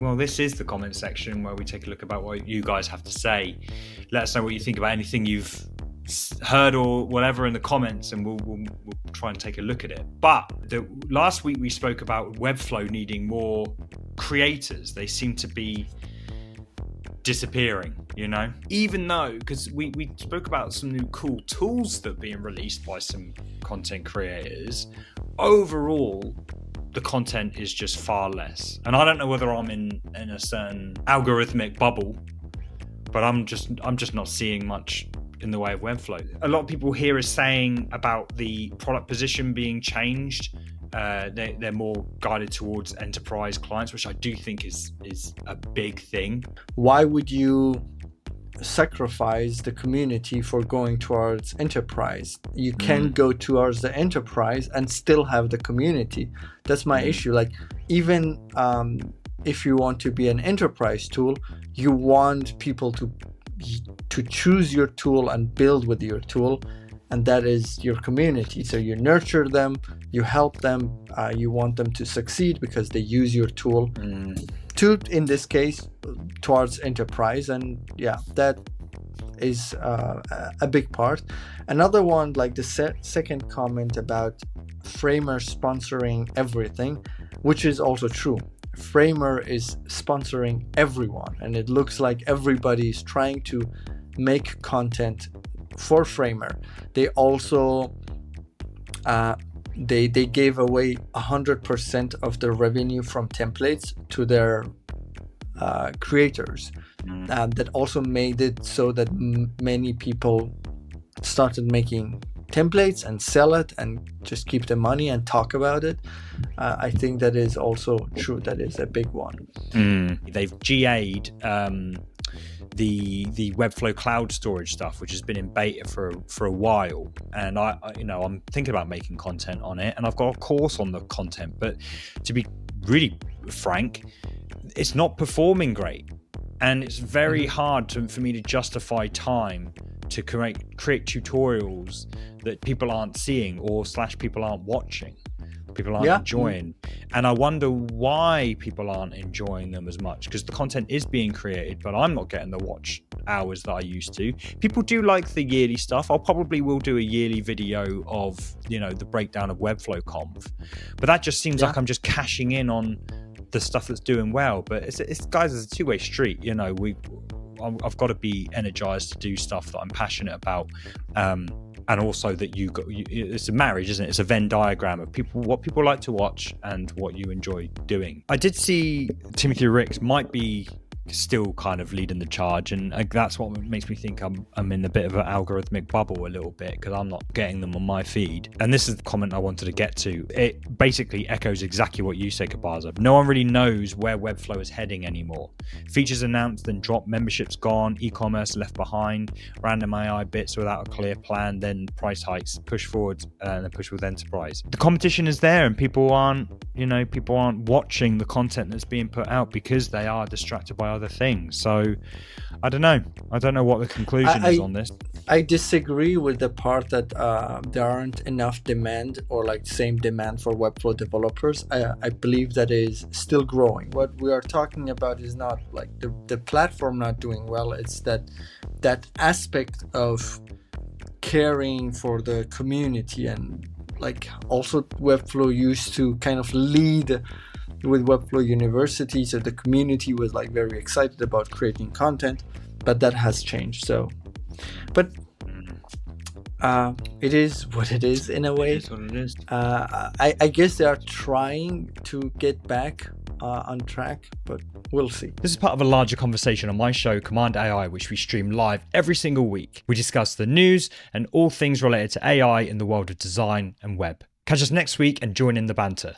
Well, this is the comment section where we take a look about what you guys have to say. Let us know what you think about anything you've heard or whatever in the comments, and we'll try and take a look at it. But last week we spoke about Webflow needing more creators. They seem to be disappearing, even though, because we spoke about some new cool tools that are being released by some content creators. Overall, the content is just far less. And I don't know whether I'm in a certain algorithmic bubble, but I'm just not seeing much in the way of Webflow. A lot of people here are saying about the product position being changed. They're more guided towards enterprise clients, which I do think is a big thing. Why would you sacrifice the community for going towards enterprise? You can go towards the enterprise and still have the community. That's my issue. Like, even if you want to be an enterprise tool, you want people to choose your tool and build with your tool, and that is your community. So you nurture them, you help them, you want them to succeed because they use your tool to, in this case, towards enterprise. And yeah, that is a big part. Another one, like the second comment about Framer sponsoring everything, which is also true. Framer is sponsoring everyone, and it looks like everybody is trying to make content for Framer. They also they gave away 100% of the revenue from templates to their creators. That also made it so that many people started making templates and sell it and just keep the money and talk about it. I think that is also true. That is a big one. They've GA'd the Webflow cloud storage stuff, which has been in beta for a while, and I'm thinking about making content on it, and I've got a course on the content, but to be really frank, it's not performing great, and it's very hard for me to justify time to create tutorials that people aren't seeing or / people aren't watching, people aren't enjoying. And I wonder why people aren't enjoying them as much, because the content is being created, but I'm not getting the watch hours that I used to. People do like the yearly stuff. I'll probably will do a yearly video of the breakdown of Webflow Conf, but that just seems like I'm just cashing in on the stuff that's doing well. But it's guys, it's a two-way street. I've got to be energized to do stuff that I'm passionate about, and also that it's a marriage, isn't it? It's a Venn diagram of what people like to watch and what you enjoy doing. I did see Timothy Ricks might be still kind of leading the charge, and that's what makes me think I'm in a bit of an algorithmic bubble a little bit, because I'm not getting them on my feed. And this is the comment I wanted to get to. It basically echoes exactly what you say, Kabaza. No one really knows where Webflow is heading anymore. Features announced then dropped, memberships gone, e-commerce left behind, random AI bits without a clear plan, then price hikes, push forward, and then push with enterprise. The competition is there, and people aren't watching the content that's being put out because they are distracted by other things. So I don't know what the conclusion is on this. I disagree with the part that there aren't enough demand, or like same demand for Webflow developers. I believe that is still growing. What we are talking about is not like the platform not doing well. It's that aspect of caring for the community, and like also Webflow used to kind of lead with Webflow University, so the community was like very excited about creating content, but that has changed. So, but it is what it is in a way. It is what it is. I guess they are trying to get back on track, but we'll see. This is part of a larger conversation on my show, Cmd+AI, which we stream live every single week. We discuss the news and all things related to AI in the world of design and web. Catch us next week and join in the banter.